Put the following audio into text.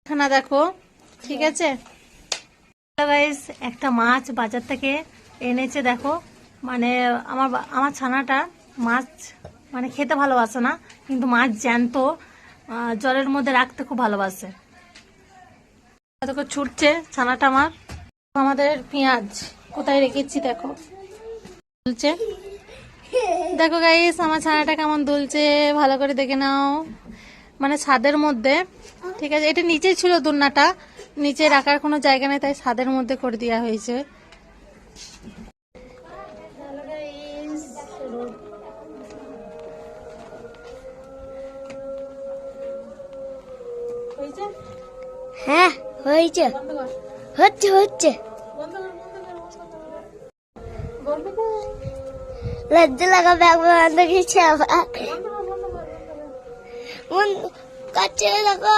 খানা দেখো, ঠিক আছে গাইস। একটা মাছ বাজার থেকে এনেছে দেখো, মানে আমার ছানাটা মাছ মানে খেতে ভালোবাসে না, কিন্তু মাছ জ্যান্ত জলের মধ্যে রাখতে খুব ভালোবাসে। দেখো ছুটছে ছানাটা আমার। আমাদের পেঁয়াজ কোথায় রেখেছি দেখো, দুলছে। দেখো গাইস আমার ছানাটা কেমন দুলছে, ভালো করে দেখে নাও। মানে ছাদের মধ্যে, ঠিক আছে, এটা নিচেই ছিল দুলনাটা, নিচে রাখার কোনো জায়গা নেই, তাই ছাদের মধ্যে করে দেওয়া হয়েছে। হ্যাঁ হয়েছে, হচ্ছে হচ্ছে। লজ্জা লাগা ব্যাগ বন্ধ গেছে আবার কাছে লাগা।